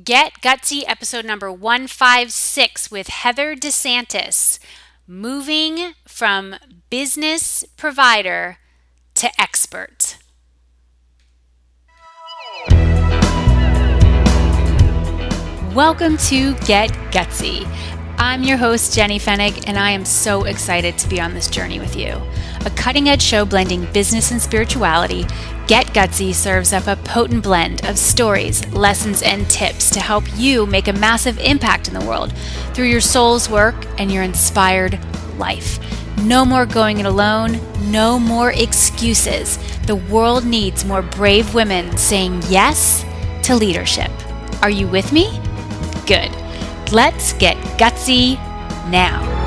Get Gutsy episode number 156 with Heather DeSantis, moving from business provider to expert. Welcome to Get Gutsy. I'm your host, Jenny Fennig, and I am so excited to be on this journey with you. A cutting-edge show blending business and spirituality, Get Gutsy serves up a potent blend of stories, lessons, and tips to help you make a massive impact in the world through your soul's work and your inspired life. No more going it alone, no more excuses. The world needs more brave women saying yes to leadership. Are you with me? Good. Let's get gutsy now.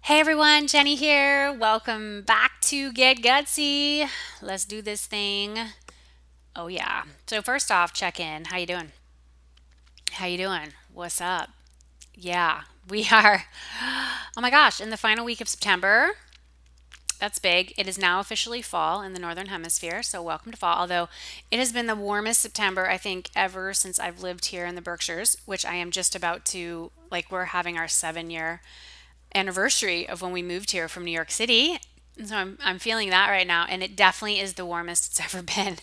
Hey everyone, Jenny here. Welcome back to Get Gutsy. Let's do this thing. Oh yeah. So first off, check in. How you doing? How you doing? What's up? Yeah, we are. Oh my gosh, in the final week of September. That's big. It is now officially fall in the Northern Hemisphere, so welcome to fall. Although it has been the warmest September, I think, ever since I've lived here in the Berkshires, which I am just about to, we're having our 7 year anniversary of when we moved here from New York City. And so I'm feeling that right now, and it definitely is the warmest it's ever been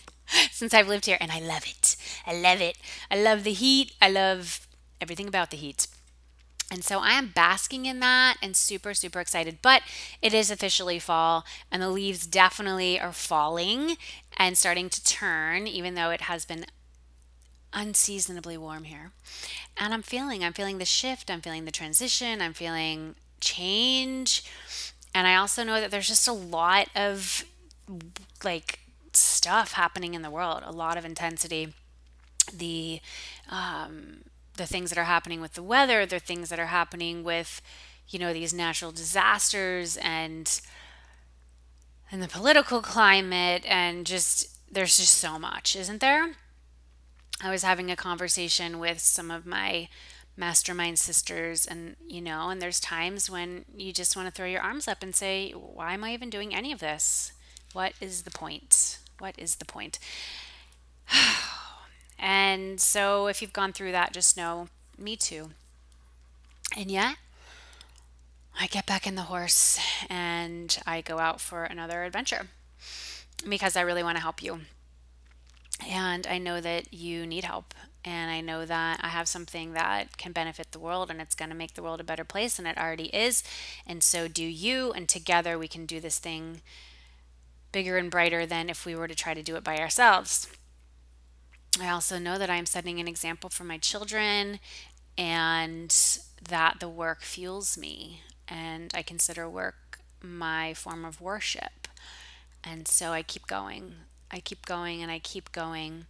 since I've lived here, and I love it. I love it. I love the heat. I love everything about the heat. And so I am basking in that and super, super excited. But it is officially fall, and the leaves definitely are falling and starting to turn, even though it has been unseasonably warm here. And I'm feeling the shift, I'm feeling the transition, I'm feeling change. And I also know that there's just a lot of like stuff happening in the world, a lot of intensity. The the things that are happening with the weather, the things that are happening with, these natural disasters and the political climate, and just there's just so much, isn't there? I was having a conversation with some of my mastermind sisters, and there's times when you just want to throw your arms up and say, why am I even doing any of this? What is the point? What is the point? And so if you've gone through that, just know, me too. And yet, I get back in the horse and I go out for another adventure because I really want to help you. And I know that you need help. And I know that I have something that can benefit the world, and it's going to make the world a better place, and it already is. And so do you. And together we can do this thing bigger and brighter than if we were to try to do it by ourselves. I also know that I am setting an example for my children, and that the work fuels me. And I consider work my form of worship. And so I keep going. I keep going and I keep going.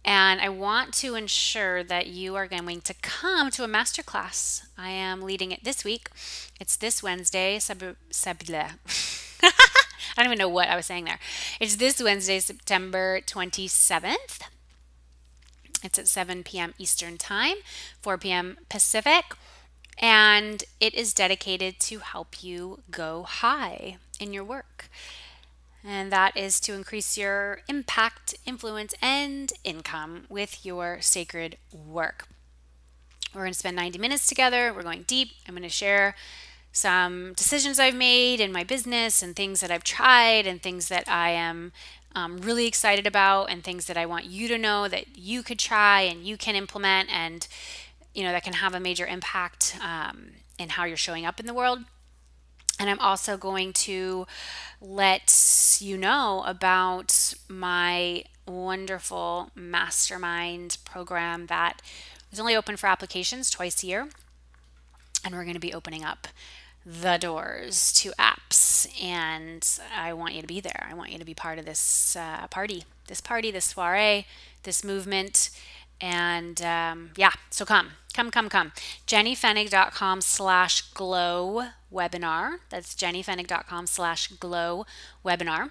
And I want to ensure that you are going to come to a masterclass. I am leading it this week. It's this Wednesday, I don't even know what I was saying there. It's this Wednesday, September 27th. It's at 7 p.m. Eastern Time, 4 p.m. Pacific. And it is dedicated to help you go high in your work. And that is to increase your impact, influence, and income with your sacred work. We're going to spend 90 minutes together. We're going deep. I'm going to share some decisions I've made in my business and things that I've tried and things that I am really excited about, and things that I want you to know that you could try and you can implement, and that can have a major impact in how you're showing up in the world. And I'm also going to let you know about my wonderful mastermind program that is only open for applications twice a year. And we're going to be opening up the doors to apps. And I want you to be there. I want you to be part of this this soiree, this movement. And yeah, so come. jennyfennig.com/glow webinar. That's jennyfennig.com/glow webinar.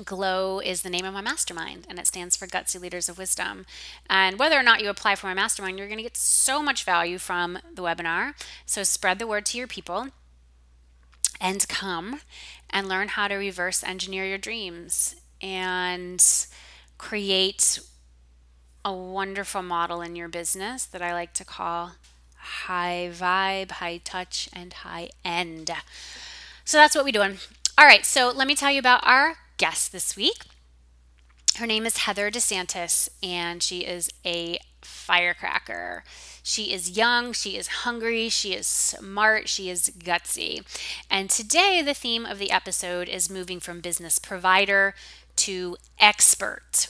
Glow is the name of my mastermind, and it stands for Gutsy Leaders of Wisdom. And whether or not you apply for my mastermind, you're going to get so much value from the webinar. So spread the word to your people and come and learn how to reverse engineer your dreams and create a wonderful model in your business that I like to call high vibe, high touch, and high end. So that's what we're doing. All right, so let me tell you about our guest this week. Her name is Heather DeSantis, and she is a firecracker. She is young, she is hungry, she is smart, she is gutsy. And today, the theme of the episode is moving from business provider to expert.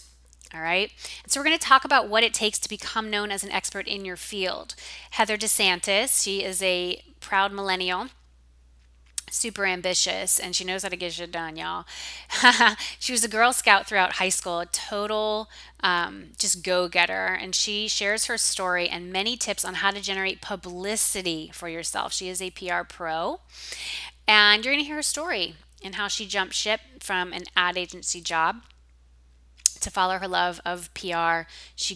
All right. And so we're going to talk about what it takes to become known as an expert in your field. Heather DeSantis, she is a proud millennial, super ambitious, and she knows how to get shit done, y'all. She was a Girl Scout throughout high school, a total just go-getter, and she shares her story and many tips on how to generate publicity for yourself. She is a PR pro, and you're going to hear her story and how she jumped ship from an ad agency job to follow her love of PR. She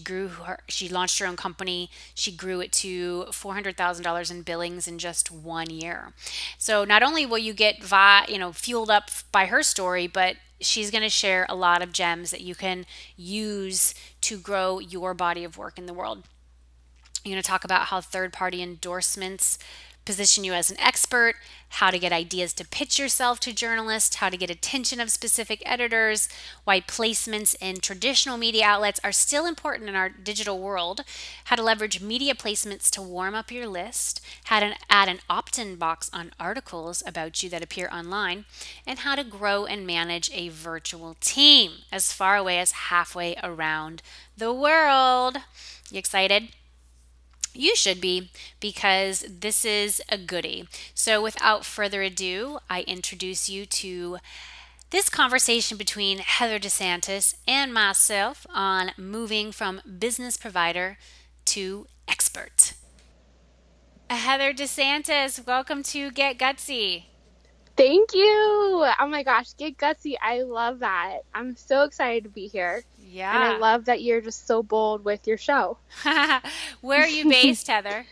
launched her own company. She grew it to $400,000 in billings in just 1 year. So not only will you get fueled up by her story, but she's going to share a lot of gems that you can use to grow your body of work in the world. You're going to talk about how third-party endorsements position you as an expert, how to get ideas to pitch yourself to journalists, how to get attention of specific editors, why placements in traditional media outlets are still important in our digital world, how to leverage media placements to warm up your list, how to add an opt-in box on articles about you that appear online, and how to grow and manage a virtual team as far away as halfway around the world. You excited? You should be, because this is a goodie. So without further ado, I introduce you to this conversation between Heather DeSantis and myself on moving from business provider to expert. Heather DeSantis, welcome to Get Gutsy. Thank you. Oh my gosh, get gutsy. I love that. I'm so excited to be here. And I Yeah. love that you're just so bold with your show. Where are you based, Heather?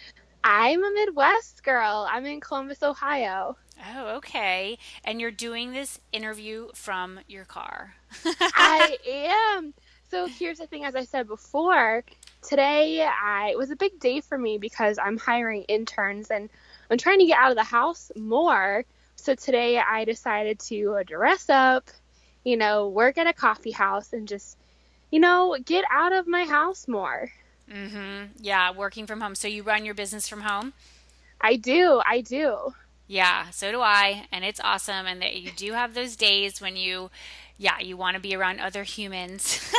I'm a Midwest girl. I'm in Columbus, Ohio. Oh, okay. And you're doing this interview from your car. I am. So here's the thing, as I said before, today it was a big day for me because I'm hiring interns and I'm trying to get out of the house more. So today I decided to dress up, work at a coffee house and just, get out of my house more. Yeah, working from home. So you run your business from home? I do. I do. Yeah, so do I, and it's awesome. And that you do have those days when you want to be around other humans.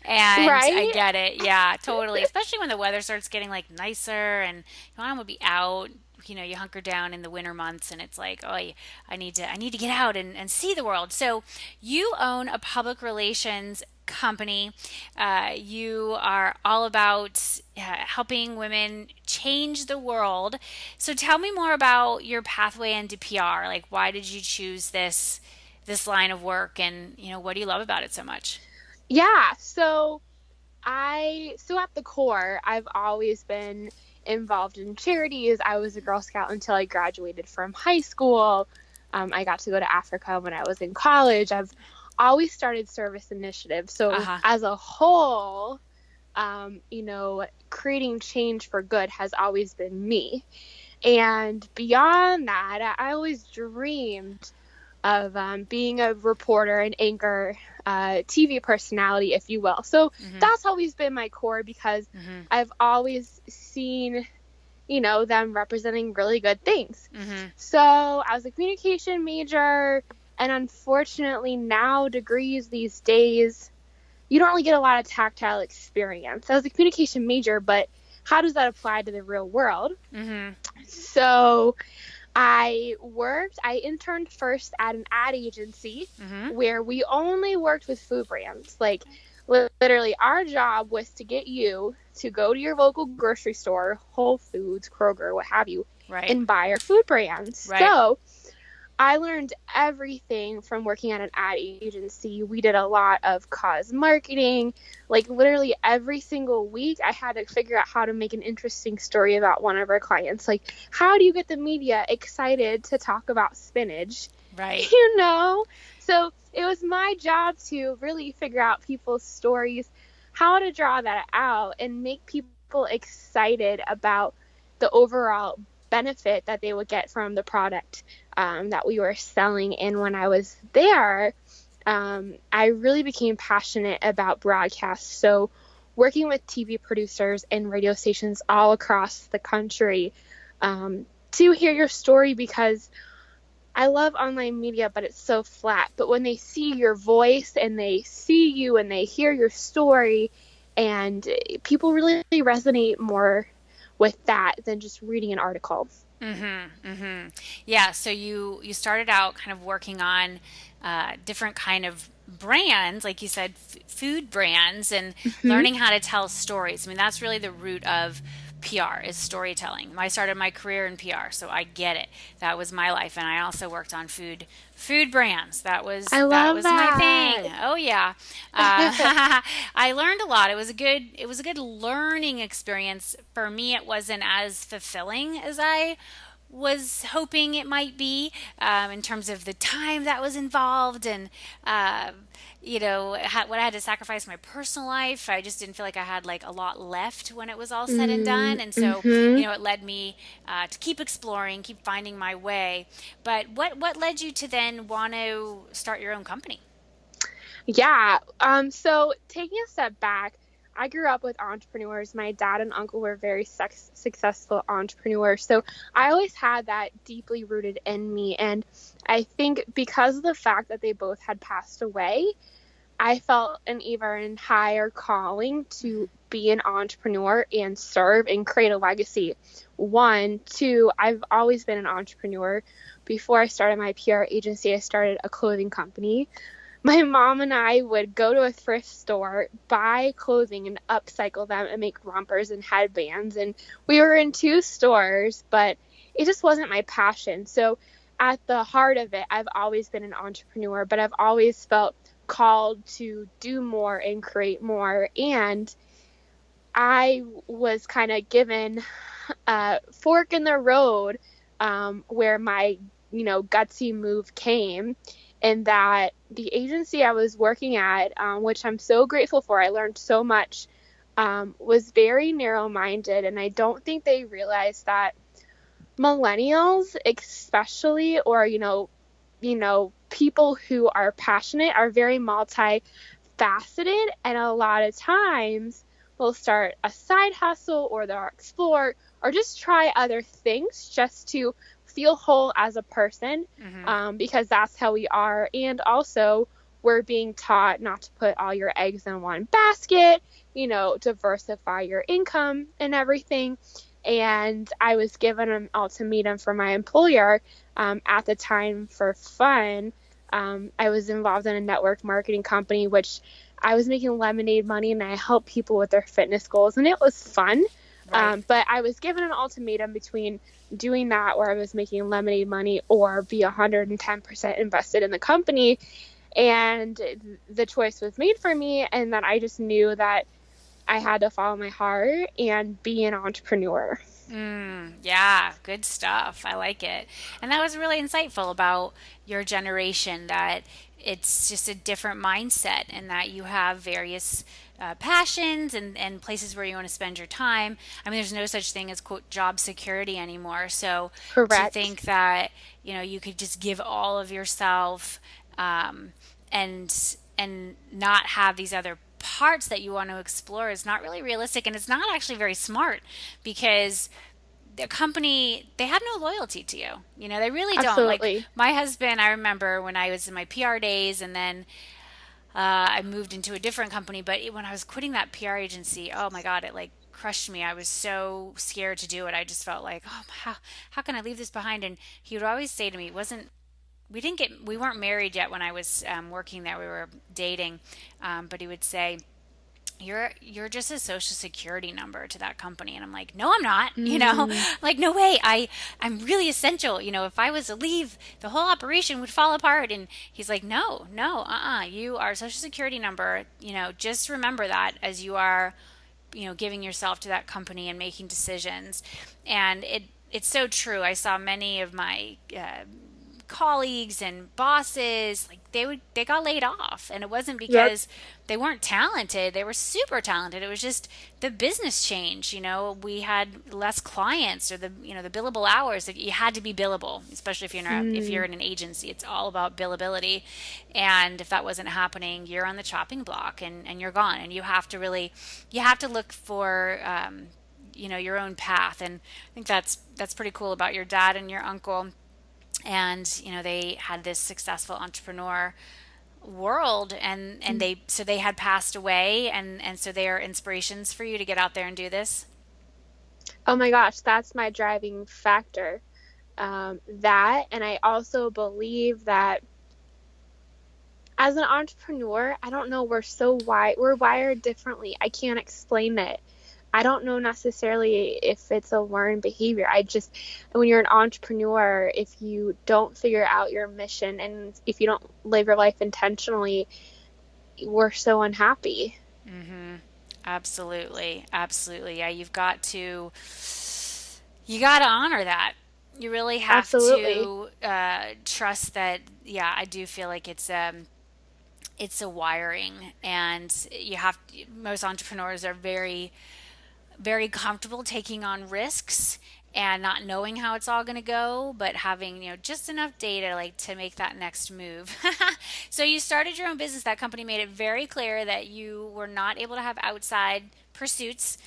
And I Right? get it. Yeah, totally. Especially when the weather starts getting like nicer and you want to be out. You hunker down in the winter months, and it's like, oh, I need to get out and see the world. So you own a public relations company. You are all about helping women change the world. So tell me more about your pathway into PR. Like, why did you choose this line of work, and what do you love about it so much? Yeah. So at the core, I've always been involved in charities. I was a Girl Scout until I graduated from high school. I got to go to Africa when I was in college. I've always started service initiatives. Uh So huh. as a whole, creating change for good has always been me. And beyond that, I always dreamed of being a reporter, an anchor, TV personality, if you will. So Mhm. that's always been my core because Mhm. I've always seen, them representing really good things. Mhm. So I was a communication major, and unfortunately, now degrees these days, you don't really get a lot of tactile experience. I was a communication major, but how does that apply to the real world? Mhm. So I interned first at an ad agency Mhm. where we only worked with food brands. Like, literally, our job was to get you to go to your local grocery store, Whole Foods, Kroger, what have you, Right. and buy our food brands. Right. So I learned everything from working at an ad agency. We did a lot of cause marketing. Like, literally every single week, I had to figure out how to make an interesting story about one of our clients. Like, how do you get the media excited to talk about spinach? Right. You know? So it was my job to really figure out people's stories, how to draw that out, and make people excited about the overall benefit that they would get from the product that we were selling. And when I was there, I really became passionate about broadcast. So working with TV producers and radio stations all across the country to hear your story, because I love online media, but it's so flat. But when they see your voice and they see you and they hear your story, and people really resonate more with that than just reading an article. Yeah, so you started out kind of working on different kind of brands, like you said, food brands, and Hmm. learning how to tell stories. I mean, that's really the root of PR is storytelling. I started my career in PR, so I get it. That was my life, and I also worked on food brands. I That love was my thing. that. Oh yeah, I learned a lot. It was a good learning experience. For me, it wasn't as fulfilling as I was hoping it might be, in terms of the time that was involved, and uh, what I had to sacrifice my personal life. I just didn't feel like I had like a lot left when it was all said and done, and so Mm-hmm. it led me to keep exploring, keep finding my way. But what led you to then want to start your own company? Yeah. So taking a step back, I grew up with entrepreneurs. My dad and uncle were very successful entrepreneurs. So I always had that deeply rooted in me. And I think because of the fact that they both had passed away, I felt an even higher calling to be an entrepreneur and serve and create a legacy. One, two, I've always been an entrepreneur. Before I started my PR agency, I started a clothing company. My mom and I would go to a thrift store, buy clothing and upcycle them and make rompers and headbands. And we were in two stores, but it just wasn't my passion. So at the heart of it, I've always been an entrepreneur, but I've always felt called to do more and create more. And I was kind of given a fork in the road, where my, gutsy move came, and that the agency I was working at, which I'm so grateful for, I learned so much, was very narrow minded. And I don't think they realized that millennials, especially, or, people who are passionate are very multifaceted, and a lot of times will start a side hustle, or they'll explore or just try other things just to feel whole as a person, Hmm. because that's how we are. And also, we're being taught not to put all your eggs in one basket, diversify your income and everything. And I was given an ultimatum from my employer, at the time, for fun. I was involved in a network marketing company, which I was making lemonade money, and I helped people with their fitness goals, and it was fun. Right. But I was given an ultimatum between doing that, where I was making lemonade money, or be 110% invested in the company. And the choice was made for me, and then I just knew that I had to follow my heart and be an entrepreneur. Yeah, good stuff. I like it. And that was really insightful about your generation, that it's just a different mindset, and that you have various passions, and places where you want to spend your time. I mean, there's no such thing as quote job security anymore. So to Correct. think that, you could just give all of yourself, um, and not have these other parts that you want to explore is not really realistic, and it's not actually very smart, because the company, they have no loyalty to you. They really don't. Like Absolutely. my husband, I remember when I was in my PR days, and then I moved into a different company. But when I was quitting that PR agency, oh my God, it like crushed me. I was so scared to do it. I just felt like, oh, how can I leave this behind? And he would always say to me, wasn't we weren't married yet when I was working there. We were dating, but he would say, you're just a social security number to that company. And I'm like, no, I'm not. Mm, Like, no way. I'm really essential. If I was to leave, the whole operation would fall apart. And he's like, no, no, you are a social security number. Just remember that as you are, giving yourself to that company and making decisions. And it's so true. I saw many of my colleagues and bosses, like they got laid off, and it wasn't Yep. because they weren't talented. They were super talented. It was just the business change. We had less clients, or the billable hours. Like, you had to be billable, especially if you're Mm. in an agency. It's all about billability, and if that wasn't happening, you're on the chopping block, and you're gone. And you have to look for your own path. And I think that's pretty cool about your dad and your uncle. And they had this successful entrepreneur world, and they had passed away, and so they are inspirations for you to get out there and do this. Oh my gosh, that's my driving factor. That, and I also believe that as an entrepreneur, I don't know, we're wired differently. I can't explain it. I don't know necessarily if it's a learned behavior. When you're an entrepreneur, if you don't figure out your mission and if you don't live your life intentionally, we're so unhappy. Mm-hmm. Absolutely, absolutely. Yeah, you got to honor that. You really have Absolutely. to trust that. Yeah, I do feel like it's a wiring, and most entrepreneurs are very, very comfortable taking on risks and not knowing how it's all going to go, but having just enough data, like, to make that next move. So you started your own business. That company made it very clear that you were not able to have outside pursuits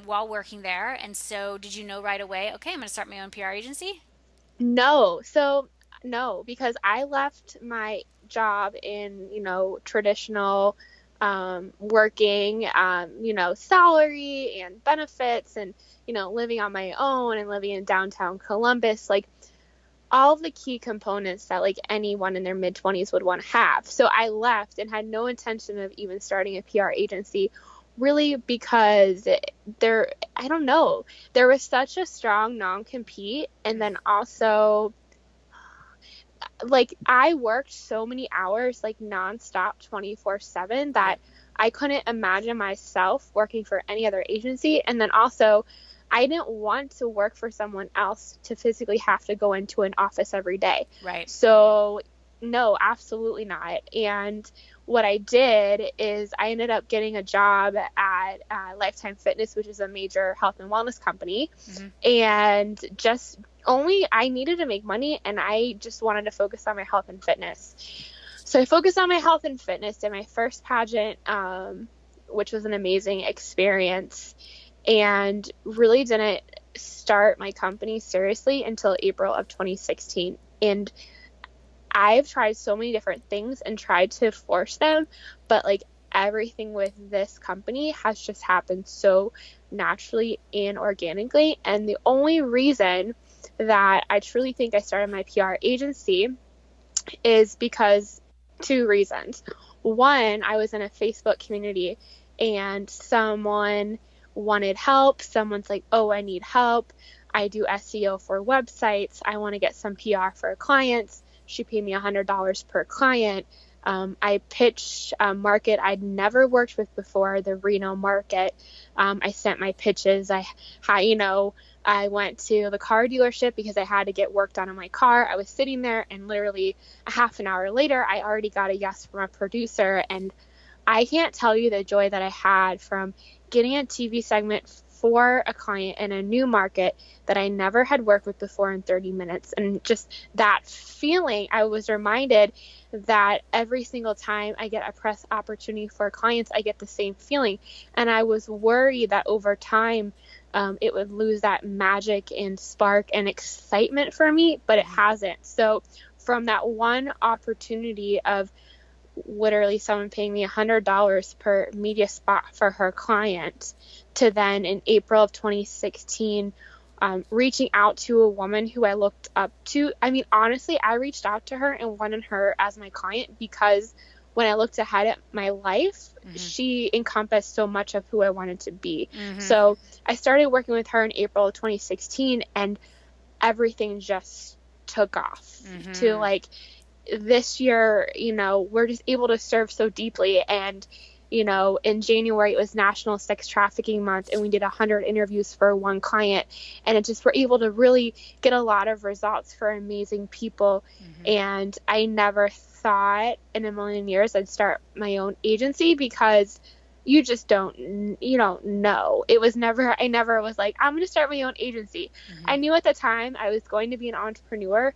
while working there. And so, did you know right away, okay, I'm going to start my own PR agency? No. So, no, because I left my job in, traditional working, salary and benefits and, living on my own and living in downtown Columbus, like all of the key components that like anyone in their mid 20s would want to have. So I left and had no intention of even starting a PR agency, really, because I don't know, there was such a strong non-compete. And then also, like, I worked so many hours, like nonstop, 24/7, Yep. that I couldn't imagine myself working for any other agency. And then also, I didn't want to work for someone else to physically have to go into an office every day. Right. So, no, absolutely not. And what I did is I ended up getting a job at Lifetime Fitness, which is a major health and wellness company. Mm-hmm. And just only I needed to make money, and I just wanted to focus on my health and fitness. So I focused on my health and fitness, did my first pageant, which was an amazing experience, and really didn't start my company seriously until April of 2016. And I've tried so many different things and tried to force them, but like everything with this company has just happened so naturally and organically. And the only reason that I truly think I started my PR agency is because two reasons. One, I was in a Facebook community and someone wanted help. Someone's like, oh, I need help. I do SEO for websites. I want to get some PR for clients. She paid me $100 per client. I pitched a market I'd never worked with before, the Reno market. I sent my pitches. I went to the car dealership because I had to get work done on my car. I was sitting there, and literally a half an hour later, I already got a yes from a producer. And I can't tell you the joy that I had from getting a TV segment for a client in a new market that I never had worked with before in 30 minutes. And just that feeling, I was reminded that every single time I get a press opportunity for clients, I get the same feeling. And I was worried that over time, it would lose that magic and spark and excitement for me, but it hasn't. So from that one opportunity of literally someone paying me $100 per media spot for her client, to then in April of 2016, reaching out to a woman who I looked up to. I mean, honestly, I reached out to her and wanted her as my client because when I looked ahead at my life, Mm-hmm. she encompassed so much of who I wanted to be. Mm-hmm. So I started working with her in April of 2016, and everything just took off. Mm-hmm. To like this year, we're just able to serve so deeply. And in January it was National Sex Trafficking Month, and we did 100 interviews for one client, and it just we're able to really get a lot of results for amazing people. And I never thought in a million years I'd start my own agency, because you just don't know. I never was like, I'm going to start my own agency. I knew at the time I was going to be an entrepreneur.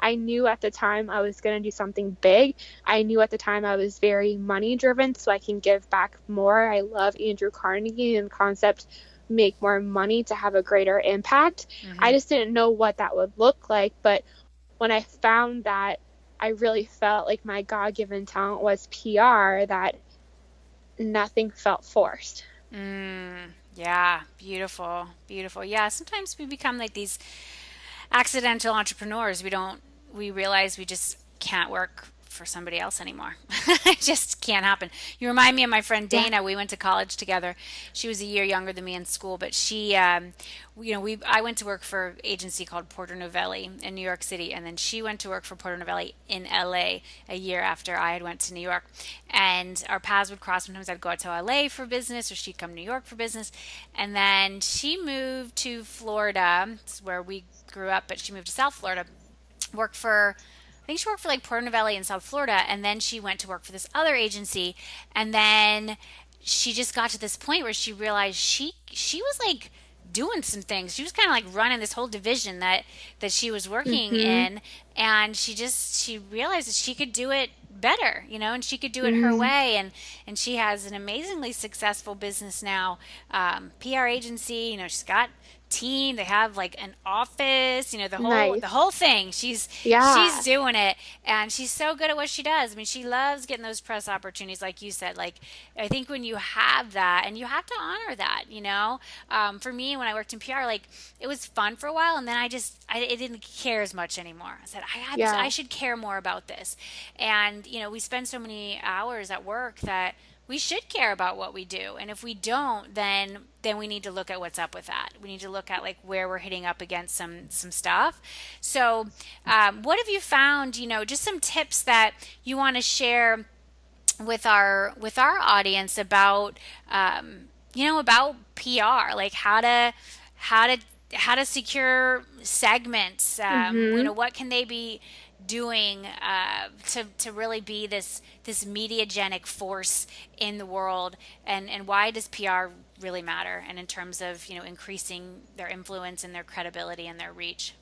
I knew at the time I was going to do something big. I knew at the time I was very money driven, so I can give back more. I love Andrew Carnegie and the concept, make more money to have a greater impact. I just didn't know what that would look like. But when I found that, I really felt like my God-given talent was PR, that nothing felt forced. Yeah, beautiful, beautiful. Yeah, sometimes we become like these accidental entrepreneurs. We realize we just can't work for somebody else anymore. It just can't happen. You remind me of my friend Dana. Yeah. We went to college together. She was a year younger than me in school, but I went to work for an agency called Porter Novelli in New York City, and then she went to work for Porter Novelli in LA a year after I had went to New York. And our paths would cross. Sometimes I'd go out to LA for business, or she'd come to New York for business. And then she moved to Florida. It's where we grew up, but she moved to South Florida. I think she worked for like Porter Novelli in South Florida, and then she went to work for this other agency, and then she just got to this point where she realized she was like doing some things. She was kind of like running this whole division that she was working in, and she realized that she could do it better, and she could do it her way, and she has an amazingly successful business now, PR agency. She's got team, they have like an office, Nice. the whole thing. She's Yeah. doing it, and she's so good at what she does. I mean, she loves getting those press opportunities, like you said. Like, I think when you have that, and you have to honor that, for me, when I worked in PR, like, it was fun for a while, and then it didn't care as much anymore. I said I Yeah. should care more about this. And we spend so many hours at work that we should care about what we do, and if we don't, then we need to look at what's up with that. We need to look at like where we're hitting up against some stuff. So what have you found, just some tips that you want to share with our audience about about PR, like how to secure segments. What can they be doing to really be this mediagenic force in the world, and why does PR really matter, and in terms of increasing their influence and their credibility and their reach?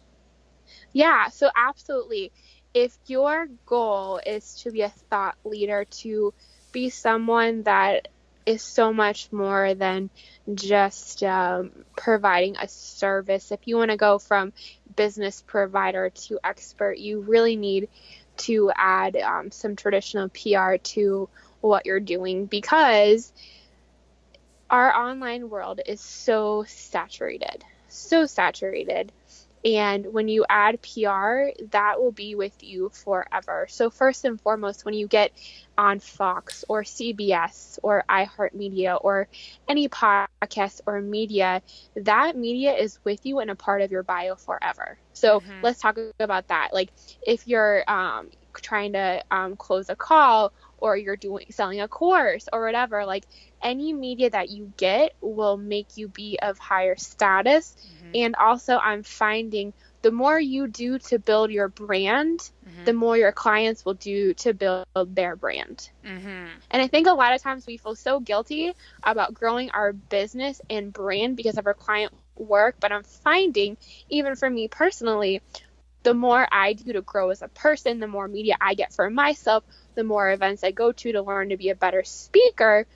Yeah, so absolutely. If your goal is to be a thought leader, to be someone that is so much more than just providing a service, if you want to go from business provider to expert, you really need to add some traditional PR to what you're doing, because our online world is so saturated, so saturated. And when you add PR, that will be with you forever. So first and foremost, when you get on Fox or CBS or iHeartMedia or any podcast or media, that media is with you and a part of your bio forever. So let's talk about that. Like, if you're trying to close a call, or you're selling a course or whatever, like, any media that you get will make you be of higher status. And also, I'm finding the more you do to build your brand, the more your clients will do to build their brand. And I think a lot of times we feel so guilty about growing our business and brand because of our client work. But I'm finding, even for me personally, the more I do to grow as a person, the more media I get for myself, the more events I go to learn to be a better speaker.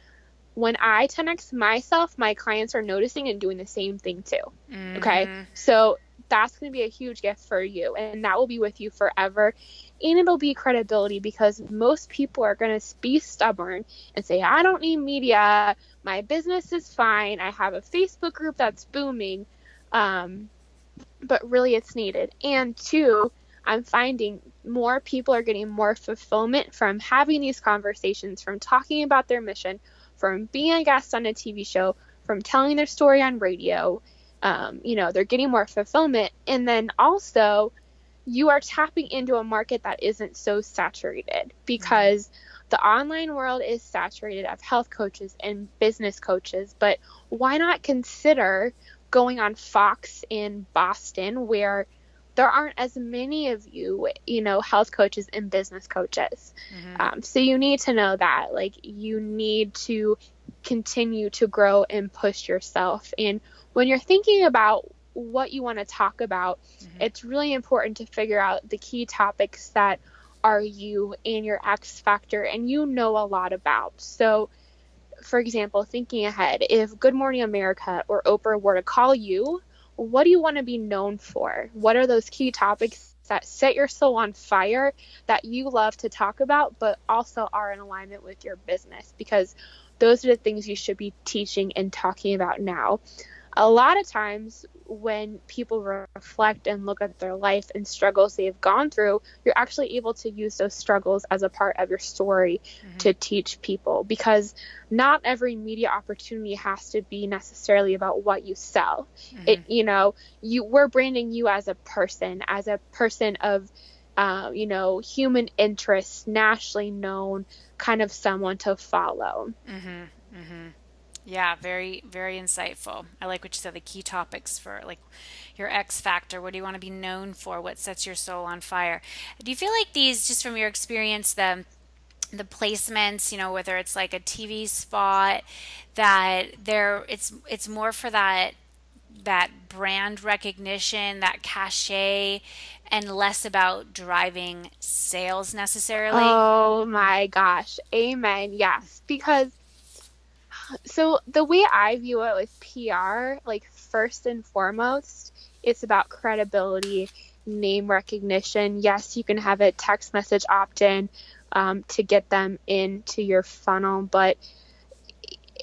When I 10x myself, my clients are noticing and doing the same thing too. Okay. So that's going to be a huge gift for you, and that will be with you forever. And it'll be credibility, because most people are going to be stubborn and say, I don't need media. My business is fine. I have a Facebook group that's booming. But really it's needed. And two, I'm finding more people are getting more fulfillment from having these conversations, from talking about their mission, from being a guest on a TV show, from telling their story on radio. They're getting more fulfillment. And then also, you are tapping into a market that isn't so saturated, because the online world is saturated of health coaches and business coaches. But why not consider going on Fox in Boston, where there aren't as many of you, health coaches and business coaches. Mm-hmm. So you need to know that, like, you need to continue to grow and push yourself. And when you're thinking about what you want to talk about, Mm-hmm. it's really important to figure out the key topics that are you and your X factor and a lot about. So, for example, thinking ahead, if Good Morning America or Oprah were to call you, what do you want to be known for? What are those key topics that set your soul on fire, that you love to talk about, but also are in alignment with your business? Because those are the things you should be teaching and talking about now. A lot of times when people reflect and look at their life and struggles they've gone through, you're actually able to use those struggles as a part of your story Mm-hmm. to teach people, because not every media opportunity has to be necessarily about what you sell. Mm-hmm. We're branding you as a person of human interest, nationally known, kind of someone to follow. Mm-hmm. Mm-hmm. Yeah, very, very insightful. I like what you said, the key topics for like your X factor. What do you want to be known for? What sets your soul on fire? Do you feel like these, just from your experience, the placements, whether it's like a TV spot, that it's more for that brand recognition, that cachet, and less about driving sales necessarily? Oh my gosh. Amen. Yes. Because so the way I view it with PR, like, first and foremost, it's about credibility, name recognition. Yes, you can have a text message opt-in to get them into your funnel, but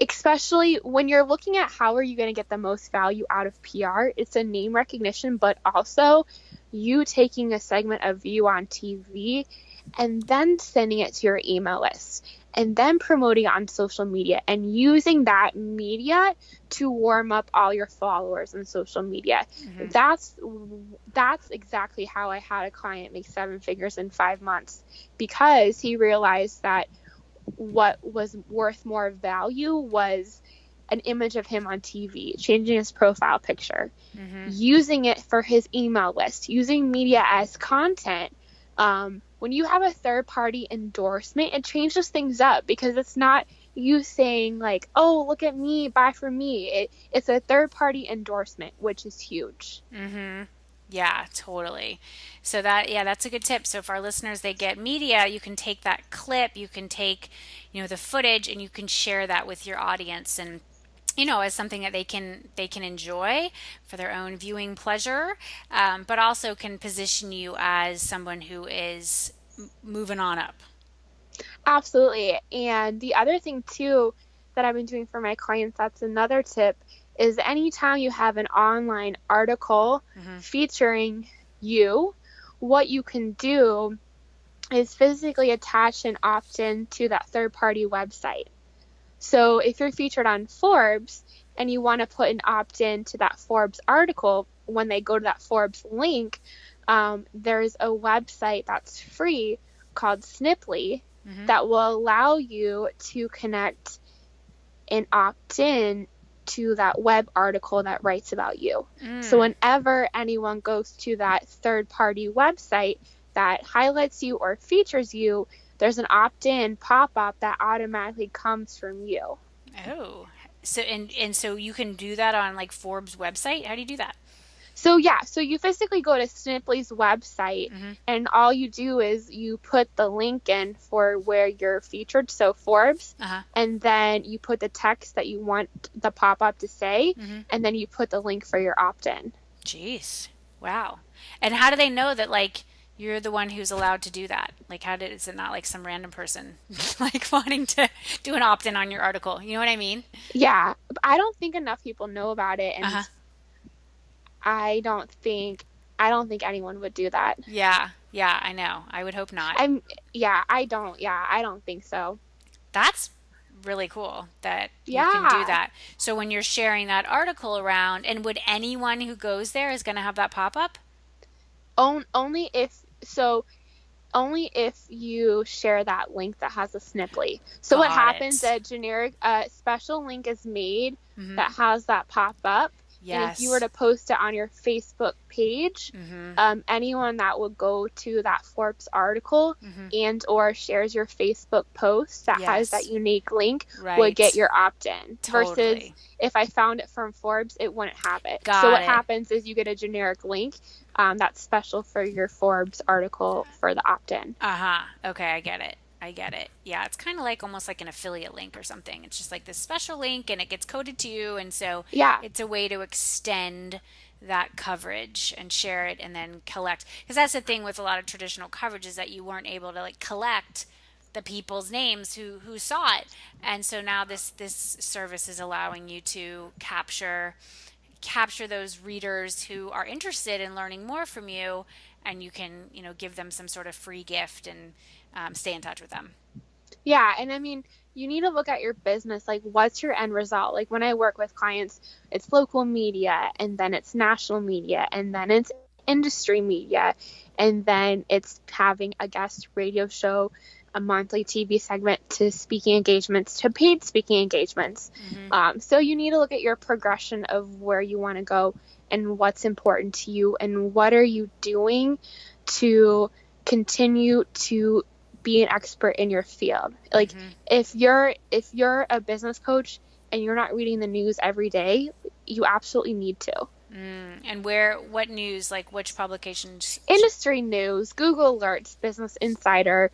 especially when you're looking at how are you going to get the most value out of PR, it's a name recognition, but also you taking a segment of you on TV and then sending it to your email list and then promoting it on social media and using that media to warm up all your followers on social media. Mm-hmm. That's exactly how I had a client make 7 figures in 5 months, because he realized that what was worth more value was an image of him on TV, changing his profile picture, Mm-hmm. using it for his email list, using media as content. When you have a third party endorsement, it changes things up, because it's not you saying like, oh, look at me, buy from me. It's a third party endorsement, which is huge. Mm-hmm. Yeah, totally. So yeah, that's a good tip. So if our listeners, they get media, you can take that clip, you can take, the footage, and you can share that with your audience, and as something that they can enjoy for their own viewing pleasure, but also can position you as someone who is moving on up. Absolutely. And the other thing too that I've been doing for my clients, that's another tip, is anytime you have an online article Mm-hmm. featuring you, what you can do is physically attach an opt-in to that third-party website. So if you're featured on Forbes and you want to put an opt-in to that Forbes article, when they go to that Forbes link, there's a website that's free called Sniply Mm-hmm. that will allow you to connect and opt in to that web article that writes about you. So Mm. whenever anyone goes to that third party website that highlights you or features you, there's an opt in pop up that automatically comes from you. Oh, so and so you can do that on like Forbes website. How do you do that? So yeah, so you physically go to Snipply's website, Mm-hmm. and all you do is you put the link in for where you're featured, so Forbes, Uh-huh. and then you put the text that you want the pop-up to say, Mm-hmm. and then you put the link for your opt-in. Jeez. Wow. And how do they know that like you're the one who's allowed to do that? Like is it not like some random person like wanting to do an opt-in on your article? You know what I mean? Yeah, I don't think enough people know about it, and Uh-huh. I don't think anyone would do that. Yeah. Yeah, I know. I would hope not. I'm I don't think so. That's really cool that you can do Yeah. that. So when you're sharing that article around, and would anyone who goes there is going to have that pop up? Only if so only if you share that link that has a snipply. So what Got happens, it. a generic special link is made Mm-hmm. that has that pop up. And if you were Yes. to post it on your Facebook page, Mm-hmm. anyone that would go to that Forbes article Mm-hmm. and or shares your Facebook post that has that Yes. unique link would get Right. your opt-in. Versus Totally. if I found it from Forbes, it wouldn't have it. So Got what it. happens is you get a generic link that's special for your Forbes article for the opt-in. Uh-huh. Okay, I get it. I get it. Yeah, it's kind of like almost like an affiliate link or something. It's just like this special link and it gets coded to you. And so Yeah. it's a way to extend that coverage and share it and then collect. Because that's the thing with a lot of traditional coverage is that you weren't able to like collect the people's names who saw it. And so now this service is allowing you to capture those readers who are interested in learning more from you, and you can give them some sort of free gift and stay in touch with them. Yeah, and I mean, you need to look at your business. Like, what's your end result? Like, when I work with clients, it's local media, and then it's national media, and then it's industry media, and then it's having a guest radio show, a monthly TV segment, to speaking engagements, to paid speaking engagements. Mm-hmm. So you need to look at your progression of where you want to go and what's important to you, and what are you doing to continue to be an expert in your field. Like, Mm-hmm. if you're a business coach and you're not reading the news every day, you absolutely need to. And what news, like which publications? Industry news, Google Alerts, Business Insider,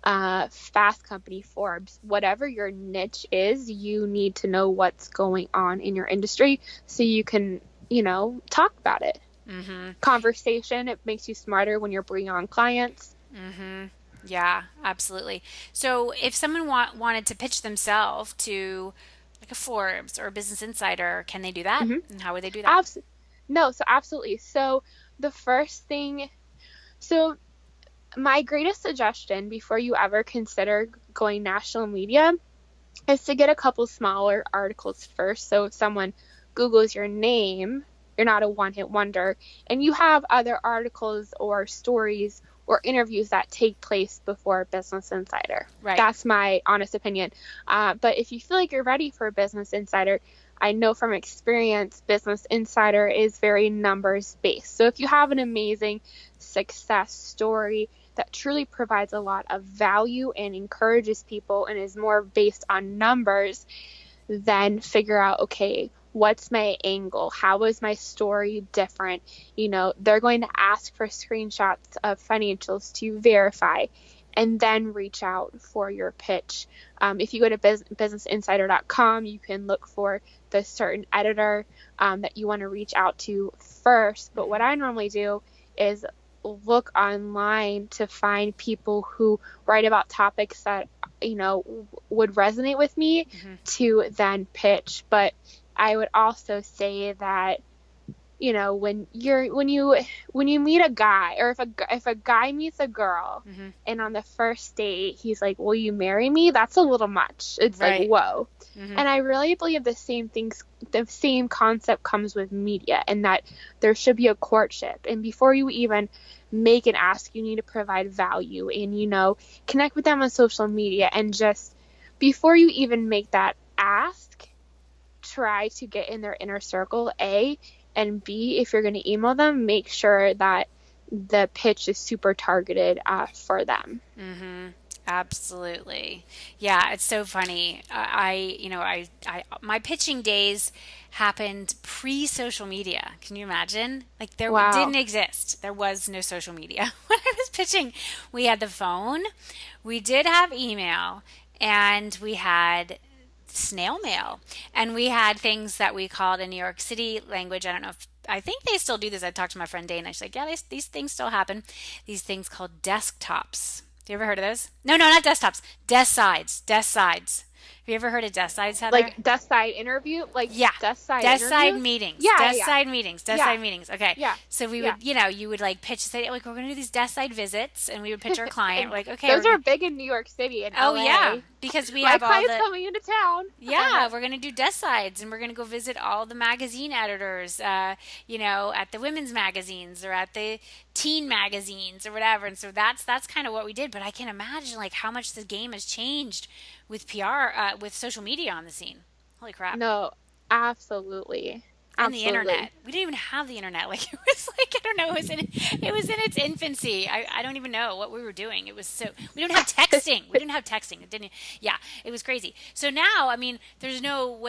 Fast Company, Forbes, whatever your niche is, you need to know what's going on in your industry so you can, talk about it. Mm-hmm. Conversation, it makes you smarter when you're bringing on clients. Mm-hmm. Yeah, absolutely. So if someone wanted to pitch themselves to like a Forbes or a Business Insider, can they do that? Hmm. And how would they do that? Abs- no, so absolutely. So the first thing, so my greatest suggestion before you ever consider going national media is to get a couple smaller articles first. So if someone Googles your name, you're not a one-hit wonder, and you have other articles or stories or interviews that take place before Business Insider. Right. That's my honest opinion. But if you feel like you're ready for Business Insider, I know from experience, Business Insider is very numbers based. So if you have an amazing success story that truly provides a lot of value and encourages people and is more based on numbers, then figure out, okay, what's my angle? How is my story different? They're going to ask for screenshots of financials to verify, and then reach out for your pitch. If you go to businessinsider.com, you can look for the certain editor that you want to reach out to first. But what I normally do is look online to find people who write about topics that would resonate with me, Mm-hmm. to then pitch. But I would also say that when you meet a guy, or if a guy meets a girl, Mm-hmm. and on the first date he's like, will you marry me? That's a little much. It's like, Right. whoa. Mm-hmm. And I really believe the same concept comes with media, and that there should be a courtship. And before you even make an ask, you need to provide value and connect with them on social media. And just before you even make that ask, try to get in their inner circle, A, and B, if you're going to email them, make sure that the pitch is super targeted for them. Mm-hmm. Absolutely. Yeah, it's so funny. My pitching days happened pre-social media. Can you imagine? Like there Wow. didn't exist. There was no social media when I was pitching. We had the phone, we did have email, and we had snail mail. And we had things that we called in New York City language. I don't know if I think they still do this. I talked to my friend Dana. She's like, yeah, these things still happen. These things called desktops. Have you ever heard of those? No, no, not desktops. Desk sides. Desk sides. Have you ever heard of desk sides, Heather? Like desk side interview? Like Yeah. desk side Desk side interviews? meetings. Yeah, Desk yeah, side meetings. Desk yeah, side meetings. Okay. yeah, So we yeah. would, you would like pitch, say, like, we're going to do these desk side visits, and we would pitch our client. And We're like, okay, those are big in New York City and oh, LA. yeah. Because we My have all client's the, coming into town. yeah, we're going to do desk sides and we're going to go visit all the magazine editors, at the women's magazines or at the teen magazines or whatever. And so that's kind of what we did. But I can imagine like how much the game has changed with PR, with social media on the scene. Holy crap. No, absolutely. And the Absolutely. internet. We didn't even have the internet. Like it was like I don't know. It was in its infancy. I don't even know what we were doing. It was so we don't have texting. We didn't have texting. It didn't. Yeah, it was crazy. So now, I mean, there's no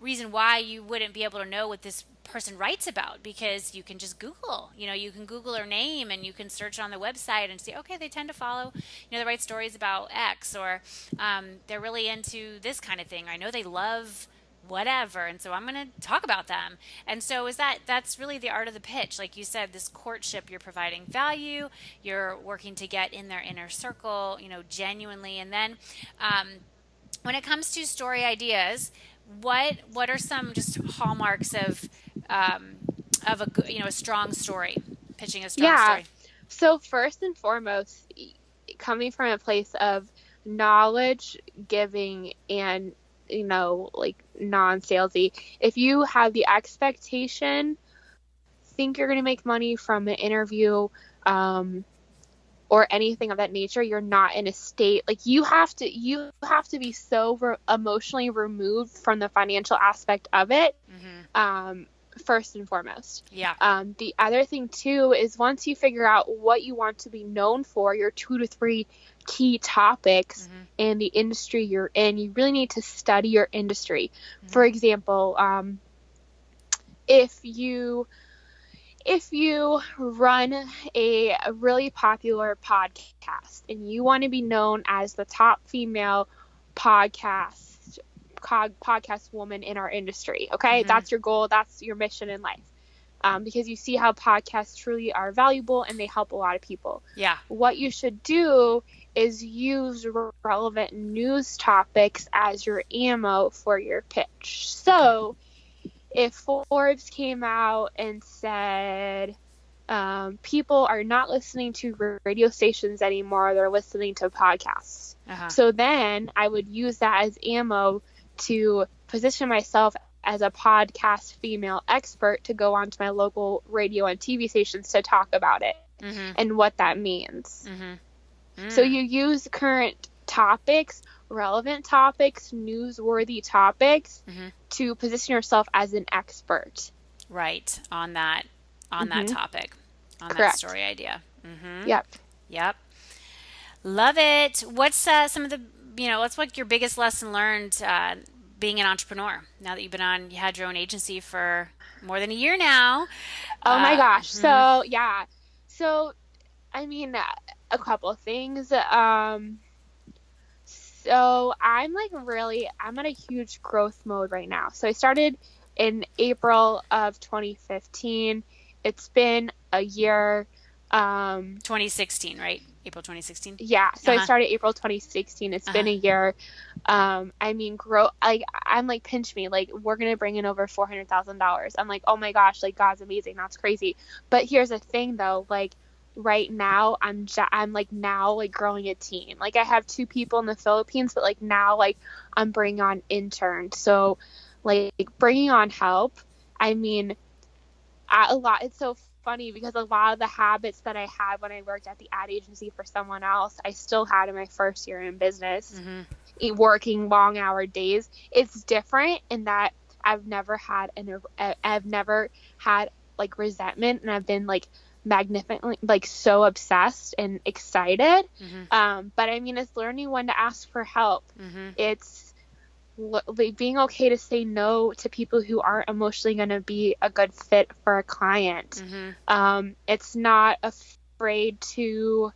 reason why you wouldn't be able to know what this person writes about because you can just Google. You know, you can Google her name and you can search on the website and see. Okay, they tend to follow. You know, they write stories about X or they're really into this kind of thing. I know they love whatever, and so I'm going to talk about them. And so that's really the art of the pitch. Like you said, this courtship, you're providing value, you're working to get in their inner circle, you know, genuinely. And then when it comes to story ideas, what are some just hallmarks of a you know, a strong story, pitching a strong Yeah. story? So first and foremost, coming from a place of knowledge giving and, you know, like non-salesy, if you have the expectation, think you're going to make money from an interview, or anything of that nature, you're not in a state like you have to be so emotionally removed from the financial aspect of it. First and foremost. Yeah. The other thing too is once you figure out what you want to be known for, your 2 to 3 key topics in the industry you're in, you really need to study your industry. For example, if you run a really popular podcast and you want to be known as the top female podcast woman in our industry, okay? That's your goal. That's your mission in life. Because you see how podcasts truly are valuable and they help a lot of people. Yeah. What you should do is use relevant news topics as your ammo for your pitch. So if Forbes came out and said, people are not listening to radio stations anymore, they're listening to podcasts. So then I would use that as ammo to position myself as a podcast female expert to go on to my local radio and TV stations to talk about it and what that means. So you use current topics, relevant topics, newsworthy topics to position yourself as an expert. Right. On that topic, on Correct. that story idea. Yep. Love it. What's some of the, you know, what's like your biggest lesson learned being an entrepreneur now that you had your own agency for more than a year now? Oh my gosh. So, yeah. So, I mean, a couple of things. So I'm at a huge growth mode right now. So I started in April of 2015. It's been a year. 2016, right? April 2016? Yeah. So I started April 2016. It's been a year. I mean, I'm like, pinch me. Like, we're going to bring in over $400,000. I'm like, oh my gosh, like, God's amazing. That's crazy. But here's the thing though, like, right now I'm like now like growing a team. Like I have 2 people in the Philippines, but like now like I'm bringing on interns. So like bringing on help. I mean, it's so funny because a lot of the habits that I had when I worked at the ad agency for someone else, I still had in my first year in business, working long hour days. It's different in that I've never had like resentment, and I've been like magnificently like so obsessed and excited. But I mean, it's learning when to ask for help. It's being okay to say no to people who aren't emotionally going to be a good fit for a client. It's not afraid to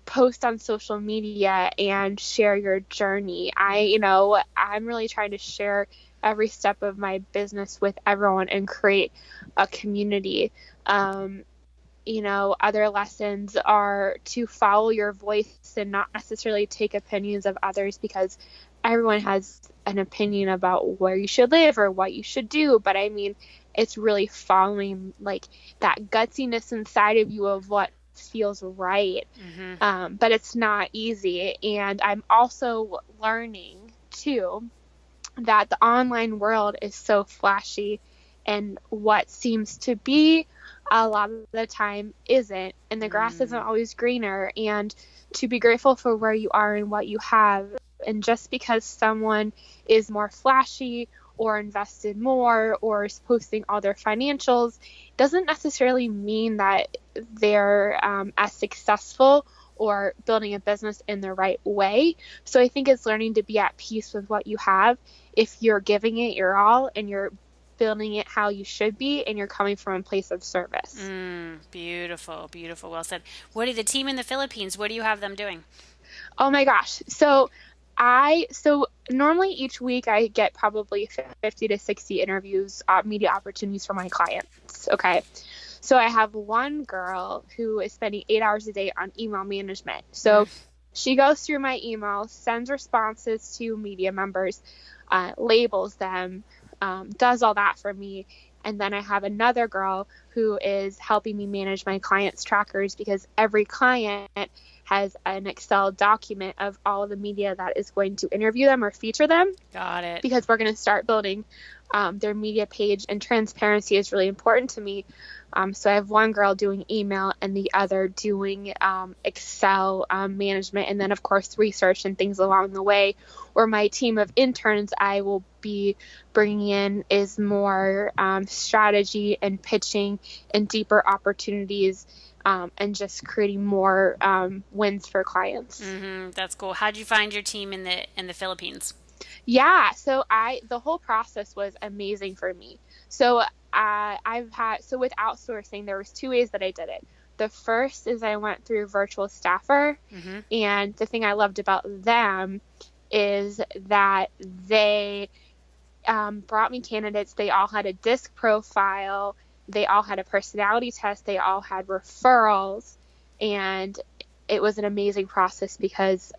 post on social media and share your journey. I'm really trying to share every step of my business with everyone and create a community. Other lessons are to follow your voice and not necessarily take opinions of others, because everyone has an opinion about where you should live or what you should do. But I mean, it's really following like that gutsiness inside of you of what feels right. But it's not easy. And I'm also learning too that the online world is so flashy, and what seems to be a lot of the time isn't, and the grass isn't Mm. always greener, and to be grateful for where you are and what you have. And just because someone is more flashy or invested more or is posting all their financials doesn't necessarily mean that they're as successful or building a business in the right way. So I think it's learning to be at peace with what you have. If you're giving it your all and you're building it how you should be and you're coming from a place of service. Beautiful, beautiful. Well said. What are the team in the Philippines? What do you have them doing? Oh my gosh. So normally each week I get probably 50 to 60 interviews, media opportunities for my clients. Okay. So I have one girl who is spending 8 hours a day on email management. Mm. So she goes through my emails, sends responses to media members, labels them, does all that for me. And then I have another girl who is helping me manage my clients' trackers, because every client has an Excel document of all of the media that is going to interview them or feature them, Got it. because we're going to start building their media page, and transparency is really important to me. So I have one girl doing email and the other doing Excel management, and then of course research and things along the way. Or my team of interns I will be bringing in is more strategy and pitching and deeper opportunities, and just creating more wins for clients. That's cool. How'd you find your team in the Philippines? Yeah, so the whole process was amazing for me. So with outsourcing, there was two ways that I did it. The first is I went through virtual staffer, Mm-hmm. and the thing I loved about them is that they brought me candidates. They all had a disc profile, they all had a personality test, they all had referrals, and it was an amazing process because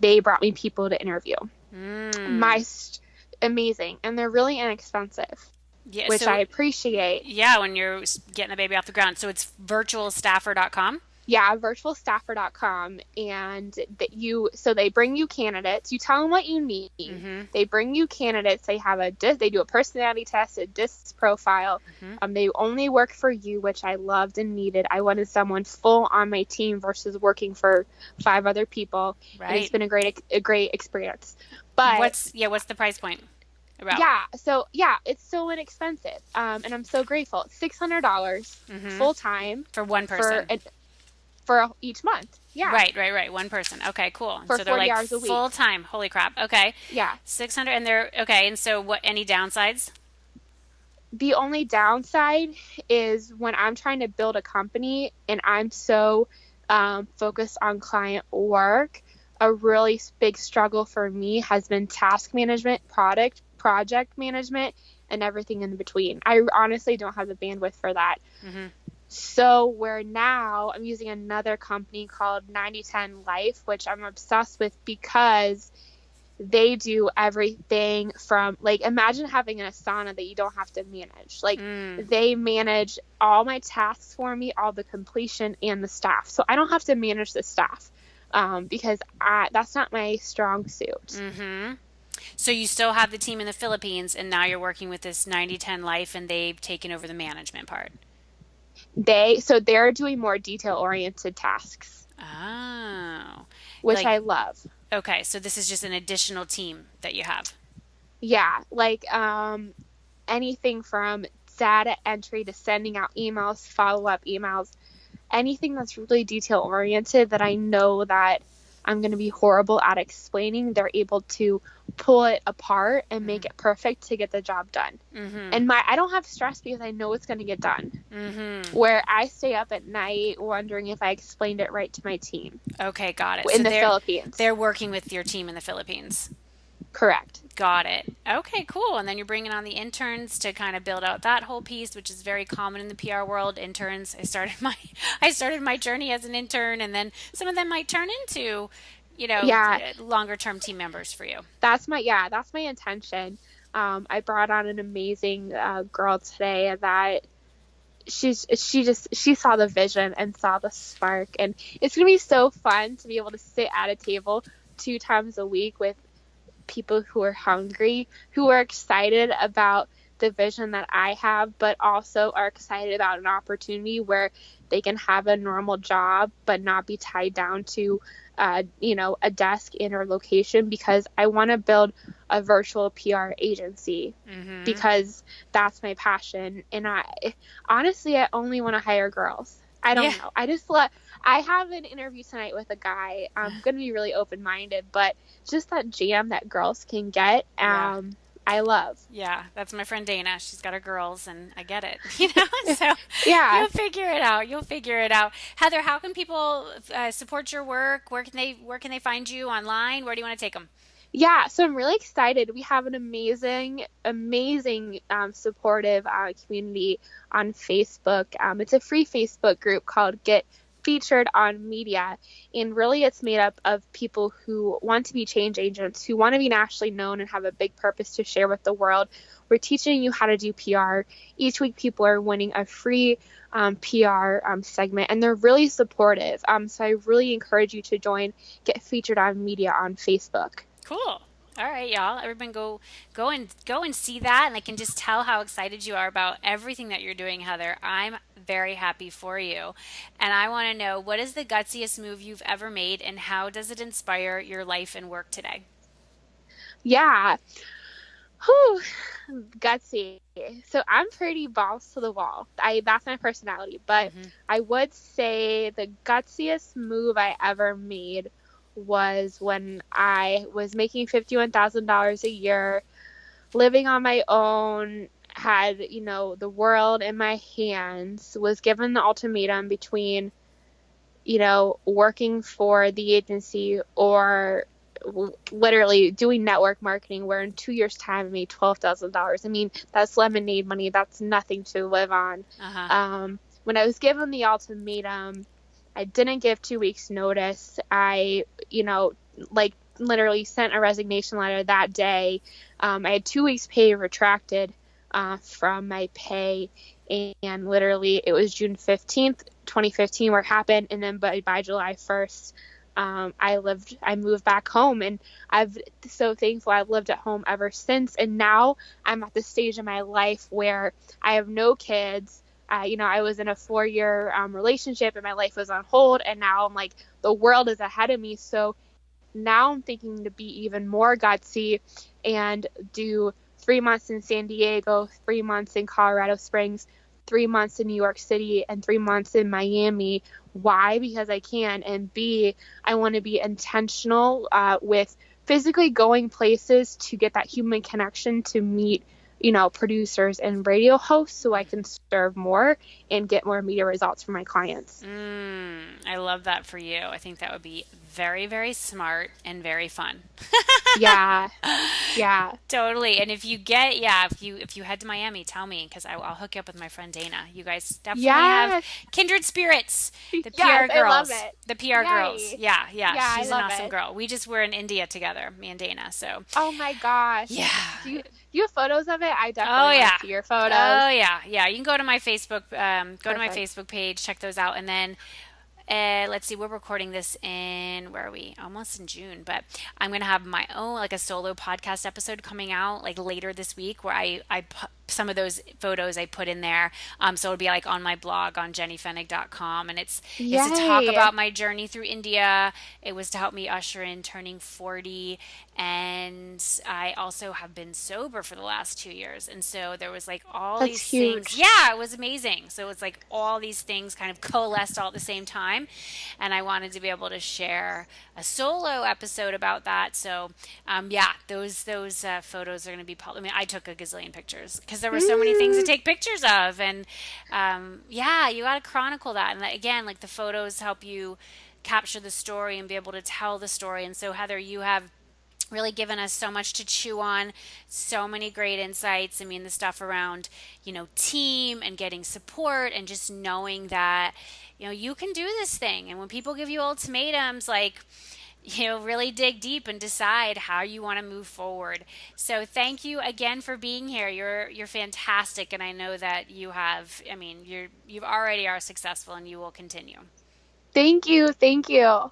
they brought me people to interview. Mm. My Amazing, and they're really inexpensive, Yeah, which I so appreciate. yeah, when you're getting a baby off the ground. So it's virtualstaffer.com? Yeah, virtualstaffer.com, and so they bring you candidates. You tell them what you need. Mm-hmm. They bring you candidates. They have they do a personality test, a disc profile. Mm-hmm. They only work for you, which I loved and needed. I wanted someone full on my team versus working for 5 other people, and it's Right. been a great experience. But What's the price point about? yeah, it's so inexpensive, and I'm so grateful. $600 Mm-hmm. full time For one for person. each month. Yeah, Right. One person. Okay, cool. for So they're 40 like hours a week. full time. Holy crap. Okay. Yeah. 600 and they're okay. And so what any downsides? The only downside is when I'm trying to build a company and I'm so focused on client work, a really big struggle for me has been task management, project management, and everything in between. I honestly don't have the bandwidth for that. Mm-hmm. So where now I'm using another company called 9010 Life, which I'm obsessed with because they do everything from, like, imagine having an Asana that you don't have to manage. Like, Mm. they manage all my tasks for me, all the completion, and the staff. So I don't have to manage the staff, because that's not my strong suit. Mm-hmm. So you still have the team in the Philippines and now you're working with this 9010 Life and they've taken over the management part. They're doing more detail oriented tasks, Oh. which Like, I love. okay, so this is just an additional team that you have. Yeah, like anything from data entry to sending out emails, follow up emails, anything that's really detail oriented that I know that I'm going to be horrible at explaining, they're able to pull it apart and make it perfect to get the job done. Mm-hmm. And I don't have stress because I know it's going to get done. Mm-hmm. Where I stay up at night wondering if I explained it right to my team Okay, got it. in So the Philippines. they're working with your team in the Philippines. Correct. Got it. Okay, cool. And then you're bringing on the interns to kind of build out that whole piece, which is very common in the PR world. Interns. I started my journey as an intern, and then some of them might turn into, Yeah, longer term team members for you. that's my intention. I brought on an amazing girl today that she saw the vision and saw the spark, and it's gonna be so fun to be able to sit at a table 2 times a week with people who are hungry, who are excited about the vision that I have, but also are excited about an opportunity where they can have a normal job, but not be tied down to, a desk in or location, because I want to build a virtual PR agency Mm-hmm. because that's my passion. And honestly, I only want to hire girls. I Yeah. don't know. I have an interview tonight with a guy. I'm going to be really open minded, but just that jam that girls can get, Yeah. I love. Yeah, that's my friend Dana. She's got her girls, and I get it. So Yeah. you'll figure it out. You'll figure it out. Heather, how can people support your work? Where can they find you online? Where do you want to take them? Yeah, so I'm really excited. We have an amazing, amazing, supportive community on Facebook. It's a free Facebook group called Get Featured on Media. And really, it's made up of people who want to be change agents, who want to be nationally known and have a big purpose to share with the world. We're teaching you how to do PR. Each week, people are winning a free PR segment, and they're really supportive. So I really encourage you to join Get Featured on Media on Facebook. Cool. All right, y'all. Everyone go and see that, and I can just tell how excited you are about everything that you're doing, Heather. I'm very happy for you. And I want to know, what is the gutsiest move you've ever made, and how does it inspire your life and work today? Yeah. Whew. Gutsy. So I'm pretty balls to the wall. That's my personality. But Hmm. I would say the gutsiest move I ever made was when I was making $51,000 a year, living on my own, had, the world in my hands, was given the ultimatum between, working for the agency or literally doing network marketing, where in 2 years time I made $12,000. I mean, that's lemonade money. That's nothing to live on. Uh-huh. When I was given the ultimatum, I didn't give 2 weeks notice. I, like literally sent a resignation letter that day. I had 2 weeks pay retracted from my pay, and literally it was June 15th, 2015 where it happened. And then by July 1st, I moved back home, and I've so thankful I've lived at home ever since. And now I'm at the stage in my life where I have no kids. I was in a 4-year relationship, and my life was on hold, and now I'm like, the world is ahead of me. So now I'm thinking to be even more gutsy and do 3 months in San Diego, 3 months in Colorado Springs, 3 months in New York City, and 3 months in Miami. Why? Because I can. And B, I want to be intentional with physically going places to get that human connection, to meet, producers and radio hosts, so I can serve more and get more media results for my clients. I love that for you. I think that would be very, very smart and very fun. Yeah. Yeah. Totally. And if you get, yeah, if you head to Miami, tell me, because I'll hook you up with my friend Dana. You guys definitely have Yes. kindred spirits. The Yes, PR I love girls. it. The PR girls. Yay. Yeah, yeah. Yeah, I She's an love awesome it. girl. We just were in India together, me and Dana. So, Oh my gosh. yeah. Do you have photos of it? I Oh definitely want yeah. to see your Oh photos. yeah. Yeah. You can go to my Facebook, go to my Perfect. Facebook page, check those out, and then let's see, we're recording this in, where are we? Almost in June, but I'm going to have my own, like a solo podcast episode coming out like later this week, where I put some of those photos I put in there. So it'll be like on my blog on jennyfenig.com. And it's to talk Yay. about my journey through India. It was to help me usher in turning 40. And I also have been sober for the last 2 years. And so there was like all That's these things. huge. Yeah, it was amazing. So it's like all these things kind of coalesced all at the same time. And I wanted to be able to share a solo episode about that. So yeah, those photos are going to be public. I mean, I took a gazillion pictures because there were so many things to Mm. take pictures of. And yeah, you got to chronicle that. And again, like the photos help you capture the story and be able to tell the story. And so, Heather, you have really given us so much to chew on, so many great insights. I mean, the stuff around, team and getting support and just knowing that, you can do this thing. And when people give you ultimatums, like, really dig deep and decide how you want to move forward. So thank you again for being here. You're fantastic, and I know that you have. I mean, you've already are successful, and you will continue. Thank you. Thank you.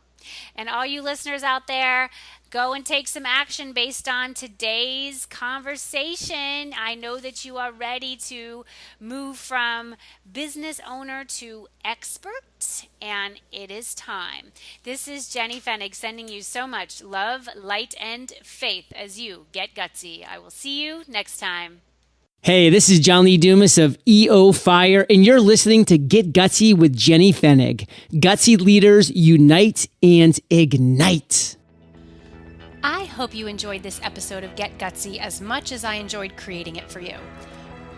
And all you listeners out there, go and take some action based on today's conversation. I know that you are ready to move from business owner to expert, and it is time. This is Jenny Fennig sending you so much love, light, and faith as you get gutsy. I will see you next time. Hey, this is John Lee Dumas of EO Fire, and you're listening to Get Gutsy with Jenny Fennig. Gutsy leaders unite and ignite. I hope you enjoyed this episode of Get Gutsy as much as I enjoyed creating it for you.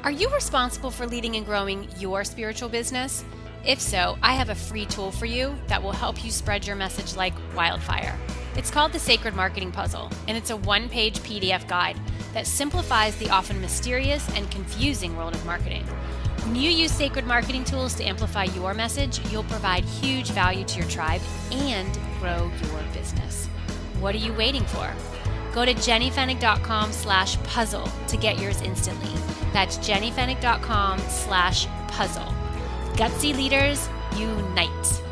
Are you responsible for leading and growing your spiritual business? If so, I have a free tool for you that will help you spread your message like wildfire. It's called the Sacred Marketing Puzzle, and it's a one-page PDF guide that simplifies the often mysterious and confusing world of marketing. When you use sacred marketing tools to amplify your message, you'll provide huge value to your tribe and grow your business. What are you waiting for? Go to jennyfennig.com/puzzle to get yours instantly. That's jennyfennig.com/puzzle. Gutsy leaders, unite.